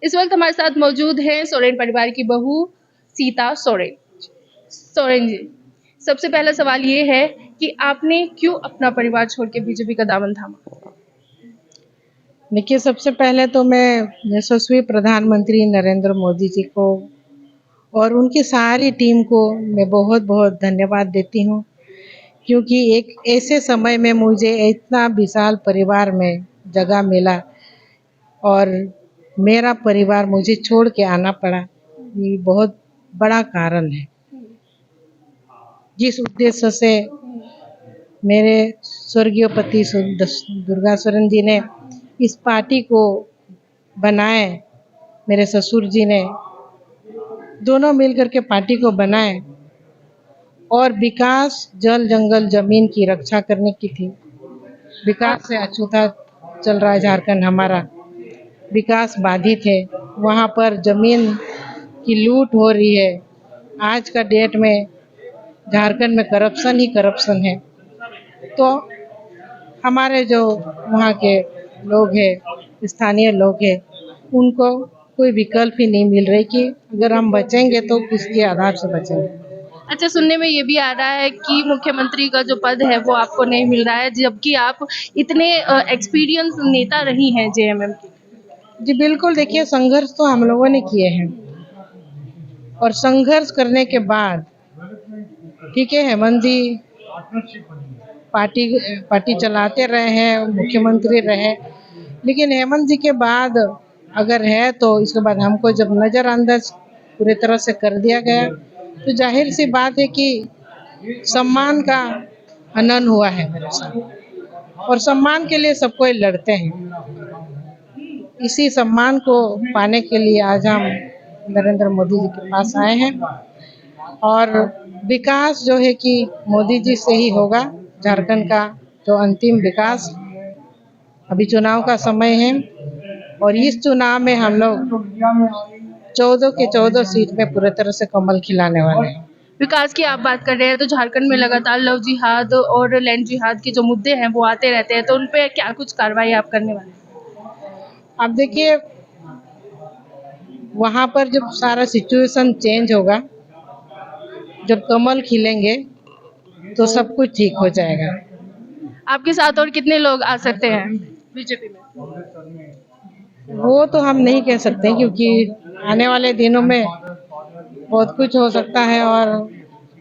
इस वक्त हमारे साथ मौजूद हैं सोरेन परिवार की बहू सीता सोरेन। सोरेन जी, सबसे पहला सवाल ये है कि आपने क्यों अपना परिवार छोड़ के बीजेपी का दामन थामा? देखिए, सबसे पहले तो मैं यशस्वी प्रधानमंत्री नरेंद्र मोदी जी को और उनकी सारी टीम को मैं बहुत बहुत धन्यवाद देती हूँ, क्योंकि एक ऐसे समय में मुझे इतना विशाल परिवार में जगह मिला और मेरा परिवार मुझे छोड़ के आना पड़ा, ये बहुत बड़ा कारण है। जिस उद्देश्य से मेरे स्वर्गीय पति दुर्गा सोरेन जी ने इस पार्टी को बनाए, मेरे ससुर जी ने दोनों मिलकर के पार्टी को बनाए और विकास जल जंगल जमीन की रक्षा करने की थी। विकास से अछूता चल रहा है झारखंड हमारा, विकास बाधित है, वहाँ पर जमीन की लूट हो रही है। आज का डेट में झारखंड में करप्शन ही करप्शन है। तो हमारे जो वहाँ के लोग हैं, स्थानीय लोग हैं, उनको कोई विकल्प ही नहीं मिल रही कि अगर हम बचेंगे तो किसके आधार से बचेंगे। अच्छा, सुनने में ये भी आ रहा है कि मुख्यमंत्री का जो पद है वो आपको नहीं मिल रहा है, जबकि आप इतने एक्सपीरियंस नेता रही हैं जेएमएम की। जी बिल्कुल, देखिए संघर्ष तो हम लोगों ने किए हैं और संघर्ष करने के बाद ठीक है, हेमंत जी पार्टी चलाते रहे हैं, मुख्यमंत्री रहे, लेकिन हेमंत जी के बाद अगर है तो इसके बाद हमको जब नज़रअंदाज पूरी तरह से कर दिया गया, तो जाहिर सी बात है कि सम्मान का हनन हुआ है मेरे साथ और सम्मान के लिए सब कोई लड़ते हैं। इसी सम्मान को पाने के लिए आज हम नरेंद्र मोदी जी के पास आए हैं और विकास जो है कि मोदी जी से ही होगा। झारखंड का जो अंतिम विकास, अभी चुनाव का समय है और इस चुनाव में हम लोग 14 के 14 सीट में पूरी तरह से कमल खिलाने वाले हैं। विकास की आप बात कर रहे हैं तो झारखंड में लगातार लव जिहाद और लैंड जिहाद के जो मुद्दे हैं वो आते रहते हैं, तो उन पे क्या कुछ कार्रवाई आप करने वाले हैं? अब देखिए, वहाँ पर जब सारा सिचुएशन चेंज होगा, जब कमल खिलेंगे तो सब कुछ ठीक हो जाएगा। आपके साथ और कितने लोग आ सकते हैं बीजेपी में? वो तो हम नहीं कह सकते, क्योंकि आने वाले दिनों में बहुत कुछ हो सकता है और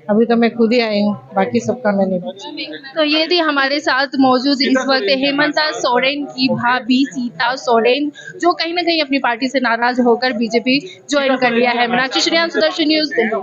अभी तो मैं खुद ही आई हूँ, बाकी सबका मैं नहीं बता। तो ये थी हमारे साथ मौजूद इस वक्त हेमंता सोरेन की भाभी सीता सोरेन, जो कहीं ना कहीं अपनी पार्टी से नाराज होकर बीजेपी ज्वाइन कर लिया है। मीनाक्षी श्रीयान, सुदर्शन न्यूज, दिल्ली।